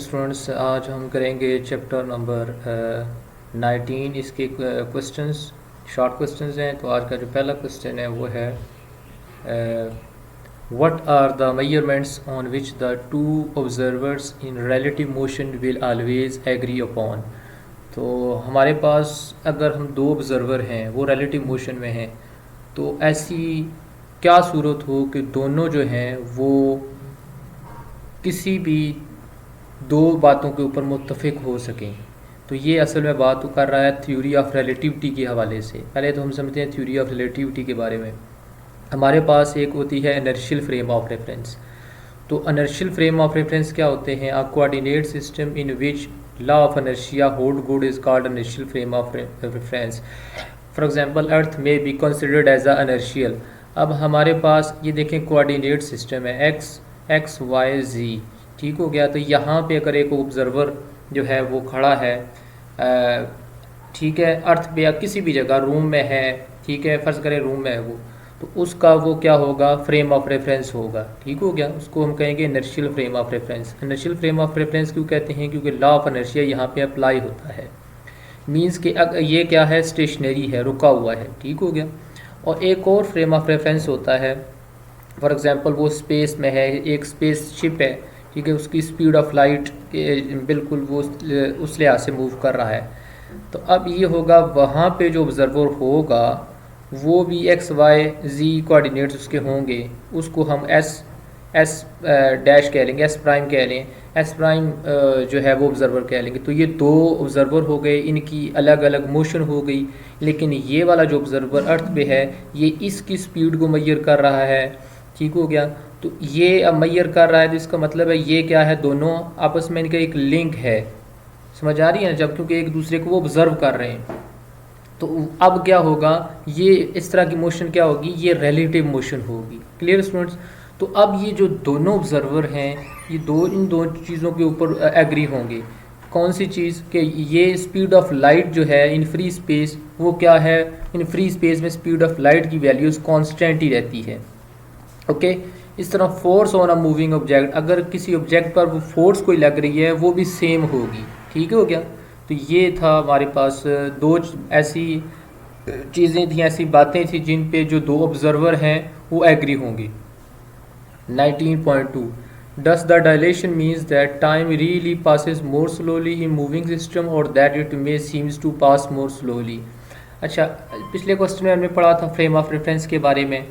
Students, आज हम करेंगे चैप्टर नंबर 19। इसके क्वेश्चंस शॉर्ट क्वेश्चंस हैं। तो आज का जो पहला क्वेश्चन है वो है what are the measurements on which the two observers in relative motion will always agree upon. तो हमारे पास अगर हम दो ऑब्जर्वर हैं वो रिलेटिव मोशन में हैं, तो ऐसी क्या सूरत हो कि दोनों जो हैं वो किसी भी दो बातों के ऊपर मुत्तफिक हो सकें। तो ये असल में बात कर रहा है थ्योरी ऑफ रिलेटिविटी के हवाले से। पहले तो हम समझते हैं थ्योरी ऑफ रिलेटिविटी के बारे में। हमारे पास एक होती है इनर्शियल फ्रेम ऑफ रेफरेंस। तो इनर्शियल फ्रेम ऑफ रेफरेंस क्या होते हैं? A coordinate system in which law of inertia hold good is called inertial frame of reference. For example earth may be considered as a inertial. अब हमारे पास ये देखें coordinate system है X Y Z, ठीक हो गया। तो यहाँ पे अगर एक ऑब्जर्वर जो है वो खड़ा है, ठीक है, अर्थ पे या किसी भी जगह रूम में है, ठीक है, फ़र्ज़ करें रूम में है वो, तो उसका वो क्या होगा? फ्रेम ऑफ रेफरेंस होगा, ठीक हो गया। उसको हम कहेंगे inertial frame of reference. Inertial frame of reference क्यों कहते हैं? क्योंकि लॉ ऑफ इनर्शिया यहाँ पे अप्लाई होता है। मीन्स कि ये क्या है? स्टेशनरी है, रुका हुआ है, ठीक हो गया। और एक और फ्रेम ऑफ रेफरेंस होता है, फॉर एग्ज़ाम्पल वो स्पेस में है, एक स्पेस शिप है, ठीक है, उसकी स्पीड ऑफ लाइट बिल्कुल वो उस लिहाज से मूव कर रहा है। तो अब ये होगा वहाँ पे जो ऑब्जर्वर होगा वो भी एक्स वाई जी कोऑर्डिनेट्स उसके होंगे, उसको हम एस डैश कह लेंगे, एस प्राइम कह लें, एस प्राइम जो है वो ऑब्जर्वर कह लेंगे। तो ये दो ऑब्जर्वर हो गए, इनकी अलग अलग मोशन हो गई। लेकिन ये वाला जो ऑब्जर्वर अर्थ पे है ये इसकी स्पीड को मेजर कर रहा है, ठीक हो गया। तो ये अब मेजर कर रहा है, तो इसका मतलब है ये क्या है? दोनों आपस में इनका एक लिंक है, समझ आ रही है ना? जब क्योंकि एक दूसरे को वो ऑब्जर्व कर रहे हैं, तो अब क्या होगा? ये इस तरह की मोशन क्या होगी? ये रिलेटिव मोशन होगी। Clear students? तो अब ये जो दोनों ऑब्जर्वर हैं ये इन दो चीज़ों के ऊपर एग्री होंगे। कौन सी चीज़? कि ये स्पीड ऑफ लाइट जो है इन फ्री स्पेस वो क्या है? इन फ्री स्पेस में स्पीड ऑफ लाइट की वैल्यूज़ कांस्टेंट ही रहती है। ओके इस तरह force on a moving object, अगर किसी ऑब्जेक्ट पर वो फोर्स कोई लग रही है वो भी सेम होगी, ठीक हो गया। तो ये था हमारे पास दो ऐसी चीज़ें थी, ऐसी बातें थी जिन पे जो दो ऑब्जर्वर हैं वो एग्री होंगे। 19.2 Does the dilation means that time really passes more slowly in moving system or that it may seems to pass more slowly? अच्छा, पिछले क्वेश्चन में हमने पढ़ा था फ्रेम ऑफ रेफरेंस के बारे में,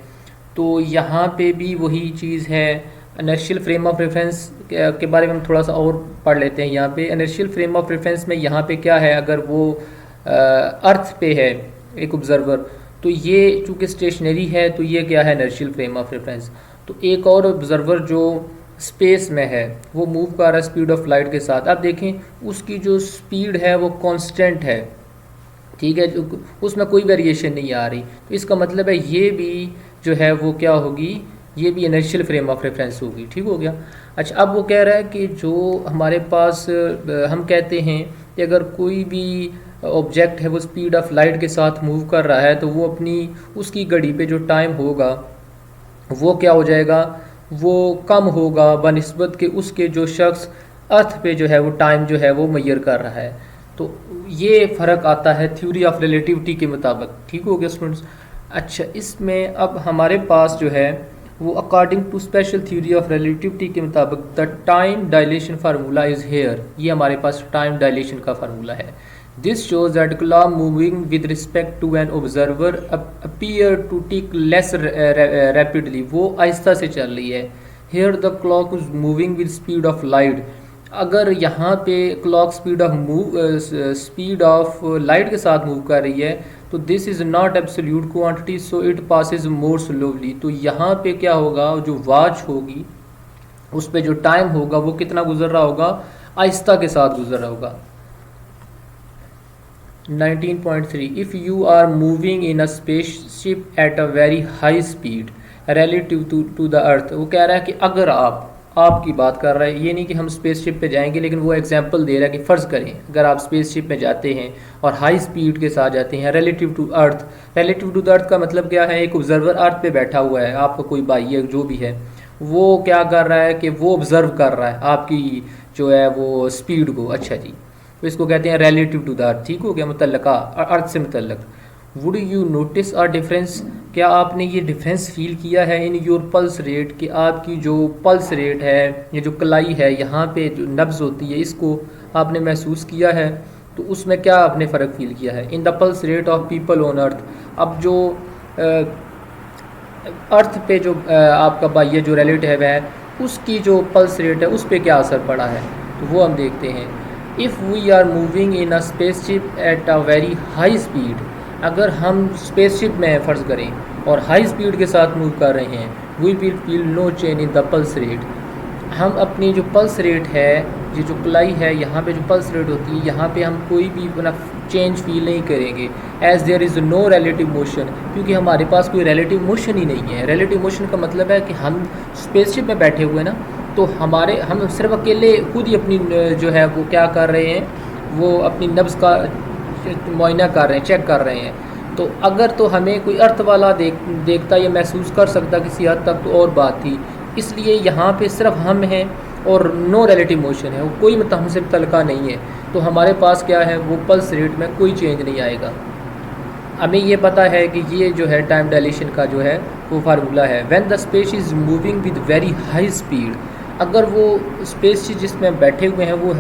तो यहाँ पे भी वही चीज़ है। इनर्शियल फ्रेम ऑफ रेफरेंस के बारे में हम थोड़ा सा और पढ़ लेते हैं। यहाँ पे इनर्शियल फ्रेम ऑफ रेफरेंस में यहाँ पे क्या है? अगर वो अर्थ पे है एक ऑब्जर्वर, तो ये चूँकि स्टेशनरी है तो ये क्या है? Inertial frame of reference. तो एक और ऑब्जर्वर जो स्पेस में है वो मूव कर रहा है स्पीड ऑफ लाइट के साथ। अब देखें उसकी जो स्पीड है वो कांस्टेंट है, ठीक है, उसमें कोई वेरिएशन नहीं आ रही। तो इसका मतलब है ये भी जो है वो क्या होगी? ये भी इनर्शियल फ्रेम ऑफ रेफरेंस होगी, ठीक हो गया। अच्छा, अब वो कह रहा है कि जो हमारे पास हम कहते हैं कि अगर कोई भी ऑब्जेक्ट है वो स्पीड ऑफ लाइट के साथ मूव कर रहा है तो वो अपनी उसकी घड़ी पे जो टाइम होगा वो क्या हो जाएगा? वो कम होगा बनिस्बत के उसके जो शख्स अर्थ पे जो है वो टाइम जो है वो मेजर कर रहा है। तो ये फ़र्क आता है थ्योरी ऑफ रिलेटिविटी के मुताबिक, ठीक हो गया स्टूडेंट्स। अच्छा, इसमें अब हमारे पास जो है वो according to special theory of relativity के मुताबिक the time dilation formula is here. ये हमारे पास टाइम डायलेशन का फार्मूला है। This shows that clock moving with respect to an observer appear to tick less rapidly, वो आहिस्ता से चल रही है। Here the clock is moving with speed of light. अगर यहाँ पे क्लॉक स्पीड ऑफ लाइट के साथ मूव कर रही है तो this is not absolute quantity so it passes more slowly. तो यहाँ पे क्या होगा? जो वॉच होगी उस पे जो टाइम होगा वो कितना गुजर रहा होगा? आहिस्ता के साथ गुजर रहा होगा। 19.3 If you are moving in a spaceship at a very high speed relative to the earth, वो कह रहा है कि अगर आपकी बात कर रहा है, ये नहीं कि हम स्पेसशिप पे जाएंगे, लेकिन वो एग्जांपल दे रहा है कि फ़र्ज़ करें अगर आप स्पेसशिप में जाते हैं और हाई स्पीड के साथ जाते हैं relative to earth. Relative to the earth का मतलब क्या है? एक ऑब्जर्वर अर्थ पे बैठा हुआ है, आपका कोई भाई है जो भी है, वो क्या कर रहा है कि वो ऑब्ज़र्व कर रहा है आपकी जो है वो स्पीड को। अच्छा जी, तो इसको कहते हैं रिलेटिव टू द अर्थ। ठीक हो गया, मुतल्लका अर्थ से मुतल्लक। Would you notice a difference, क्या आपने ये डिफरेंस फील किया है इन योर पल्स रेट, कि आपकी जो पल्स रेट है, ये जो कलाई है यहाँ पे जो नब्ज़ होती है, इसको आपने महसूस किया है? तो उसमें क्या आपने फ़र्क फील किया है? इन the pulse rate of people on earth. अब जो अर्थ पे जो आपका बाह्य जो रिलेटिव है, उसकी जो पल्स रेट है उस पर क्या असर पड़ा है, तो वो हम देखते हैं। If we are moving in a spaceship at a very high speed, अगर हम स्पेसशिप में फ़र्ज़ करें और हाई स्पीड के साथ मूव कर रहे हैं, we will feel no change in the pulse rate. हम अपनी जो पल्स रेट है, ये जो कलाई है यहाँ पे जो पल्स रेट होती है, यहाँ पे हम कोई भी अपना चेंज फील नहीं करेंगे, as there is no relative motion, क्योंकि हमारे पास कोई रिलेटिव मोशन ही नहीं है। रिलेटिव मोशन का मतलब है कि हम स्पेसशिप में बैठे हुए ना, तो हम सिर्फ अकेले खुद ही अपनी जो है वो क्या कर रहे हैं, वो अपनी नब्ज़ का मुआयना कर रहे हैं, चेक कर रहे हैं। तो अगर तो हमें कोई अर्थ वाला देखता या महसूस कर सकता किसी हद तक, तो और बात थी। इसलिए यहाँ पे सिर्फ हम हैं और नो रिलेटिव मोशन है, वो कोई मतलब हमसे तलका नहीं है, तो हमारे पास क्या है, वो पल्स रेट में कोई चेंज नहीं आएगा। हमें ये पता है कि ये जो है टाइम डायलेशन का जो है वो फार्मूला है। When the space is moving with very high speed, अगर वो स्पेस जिसमें बैठे हुए हैं वो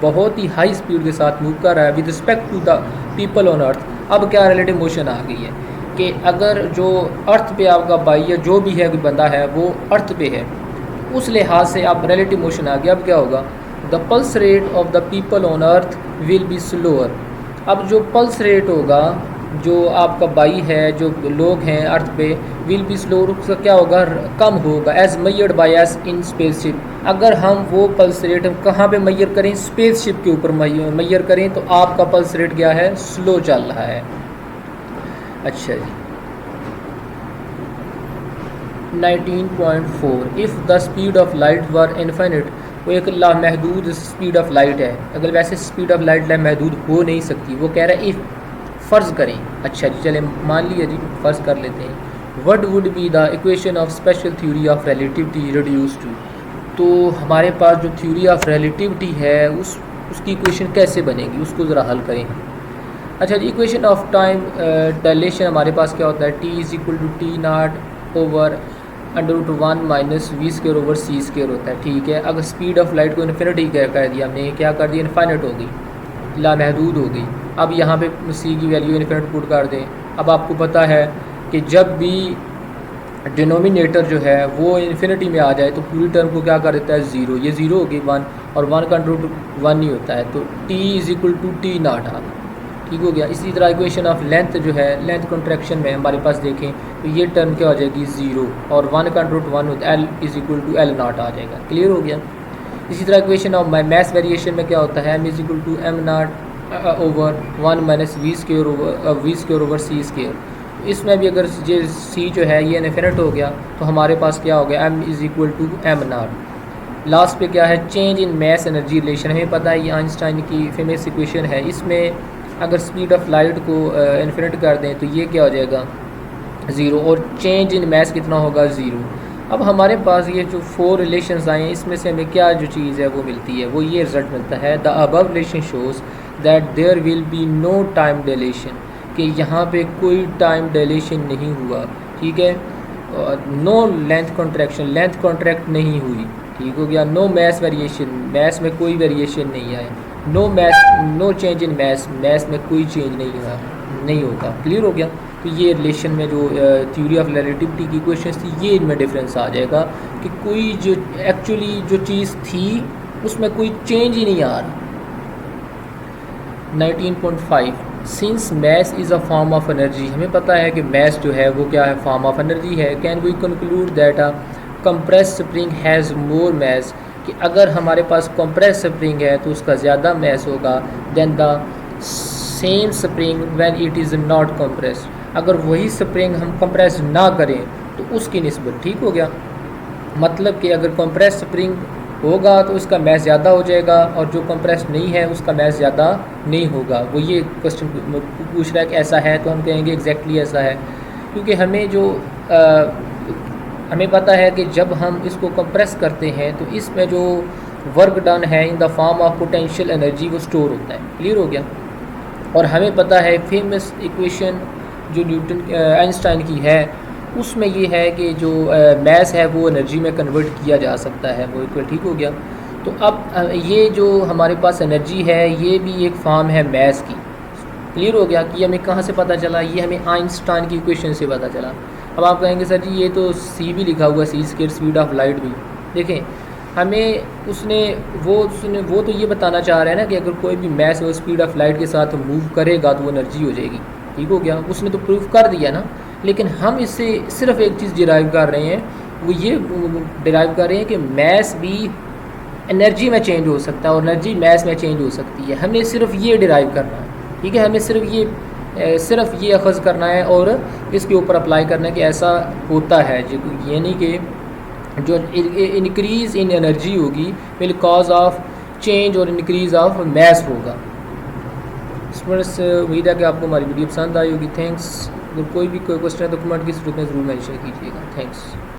बहुत ही हाई स्पीड के साथ मूव कर रहा है with respect to the people on earth, अब क्या रिलेटिव मोशन आ गई है कि अगर जो अर्थ पे आपका बाह्य जो भी है कोई बंदा है वो अर्थ पे है, उस लिहाज से आप रिलेटिव मोशन आ गया। अब क्या होगा, the pulse rate of the people on earth will be slower. अब जो पल्स रेट होगा, जो आपका बाई है, जो लोग हैं अर्थ पे, विल बी स्लोअर, उसका क्या होगा, कम होगा, as measured by S in spaceship. अगर हम वो पल्स रेट हम कहाँ पे मैयर करें, स्पेसशिप के ऊपर मैयर करें, तो आपका पल्स रेट क्या है, स्लो चल रहा है। अच्छा जी, 19.4 if the speed of light were infinite, वो एक लामहदूद स्पीड ऑफ लाइट है। अगर वैसे स्पीड ऑफ लाइट लामहदूद हो नहीं सकती, वो कह रहा है इफ़, फ़र्ज़ करें। अच्छा जी, चलें मान लिया जी, फ़र्ज़ कर लेते हैं। What would be the equation of special theory of relativity reduce to, तो हमारे पास जो थ्योरी ऑफ रिलेटिविटी है उसकी इक्वेशन कैसे बनेगी, उसको ज़रा हल करें। अच्छा जी, इक्वेशन ऑफ टाइम डायलेशन हमारे पास क्या होता है, T is equal to T not over √1 minus V square over C square होता है। ठीक है, अगर स्पीड ऑफ लाइट को इन्फिनिटी कह दिया हमने, क्या कर दिया, इनफाइनाइट हो गई, लामहदूद हो गई। अब यहाँ पे सी की वैल्यू इन्फिनिट पुट कर दें। अब आपको पता है कि जब भी डिनोमिनेटर जो है वो इन्फिनिटी में आ जाए तो पूरी टर्म को क्या कर देता है, ज़ीरो। ये ज़ीरो होगी 1, और 1 का √1 ही होता है, तो T is equal to T naught आ, ठीक हो गया। इसी तरह इक्वेशन ऑफ लेंथ जो है, लेंथ कॉन्ट्रैक्शन में हमारे पास देखें तो ये टर्म क्या हो जाएगी, ज़ीरो, और 1 का √1 होता है, L is equal to L naught आ जाएगा। क्लियर हो गया। इसी तरह इक्वेशन ऑफ मैस वेरिएशन में क्या होता है, M is equal to M not over 1 minus V square over C square. इसमें भी अगर ये सी जो है ये इन्फिनिट हो गया तो हमारे पास क्या हो गया, M is equal to M not. Last पे क्या है, change in mass energy relation. हमें पता है ये आइंस्टाइन की फेमस इक्वेशन है। इसमें अगर स्पीड ऑफ लाइट को इन्फिनिट कर दें तो ये क्या हो जाएगा, ज़ीरो, और चेंज इन मैस कितना होगा, ज़ीरो। अब हमारे पास ये जो 4 रिलेशंस आए हैं, इसमें से हमें क्या जो चीज़ है वो मिलती है, वो ये रिजल्ट मिलता है, the above relation shows that there will be no time dilation, कि यहाँ पे कोई टाइम डिलेशन नहीं हुआ। ठीक है, no length contraction, length contract नहीं हुई। ठीक हो गया। नो मैस वेरिएशन, मैस में कोई वेरिएशन नहीं आए। No mass, no change in mass, mass में कोई चेंज नहीं होगा। क्लियर हो गया। तो ये रिलेशन में जो थ्योरी ऑफ रिलेटिविटी की क्वेश्चंस थी, ये इनमें डिफरेंस आ जाएगा कि कोई जो एक्चुअली जो चीज़ थी उसमें कोई चेंज ही नहीं आ रहा। 19.5 since mass is a form of energy, हमें पता है कि मैस जो है वो क्या है, फॉर्म ऑफ एनर्जी है। Can we conclude that a compress spring has more mass, कि अगर हमारे पास कंप्रेस स्प्रिंग है तो उसका ज़्यादा मैस होगा then the same spring when it is not compress. अगर वही स्प्रिंग हम कंप्रेस ना करें तो उसकी निस्बत, ठीक हो गया, मतलब कि अगर कंप्रेस स्प्रिंग होगा तो उसका मैस ज़्यादा हो जाएगा और जो कंप्रेस नहीं है उसका मैस ज़्यादा नहीं होगा। वो ये क्वेश्चन पूछ रहा है कि ऐसा है, तो हम कहेंगे एग्जैक्टली ऐसा है, क्योंकि हमें पता है कि जब हम इसको कंप्रेस करते हैं तो इसमें जो वर्क डन है in the form of potential energy वो स्टोर होता है। क्लियर हो गया। और हमें पता है फेमस इक्वेशन जो न्यूटन आइंस्टाइन की है उसमें ये है कि जो मैस है वो एनर्जी में कन्वर्ट किया जा सकता है, वो इक्वल ठीक हो गया। तो अब ये जो हमारे पास एनर्जी है ये भी एक फॉर्म है मैस की। क्लियर हो गया कि हमें कहाँ से पता चला, ये हमें आइंस्टाइन की इक्वेशन से पता चला। अब आप कहेंगे सर जी ये तो सी भी लिखा हुआ, सी स्क्वायर स्पीड ऑफ लाइट भी। देखें हमें उसने वो तो ये बताना चाह रहा है ना कि अगर कोई भी मैस वो स्पीड ऑफ लाइट के साथ मूव करेगा तो वो एनर्जी हो जाएगी। ठीक हो गया, उसने तो प्रूफ कर दिया ना। लेकिन हम इससे सिर्फ एक चीज़ डिराइव कर रहे हैं, वो ये डिराइव कर रहे हैं कि मैस भी एनर्जी में चेंज हो सकता है और एनर्जी मैस में चेंज हो सकती है। हमें सिर्फ ये डिराइव करना है। ठीक है, हमें सिर्फ ये अखज़ करना है और इसके ऊपर अप्लाई करना है कि ऐसा होता है, यानी कि जो इंक्रीज़ इन एनर्जी होगी विल कॉज ऑफ चेंज और इंक्रीज़ ऑफ मैस होगा। स्टूडेंट्स उम्मीद है कि आपको हमारी वीडियो पसंद आई होगी। थैंक्स। अगर कोई भी क्वेश्चन है तो कमेंट की सूरत में ज़रूर मेंशन कीजिएगा। थैंक्स।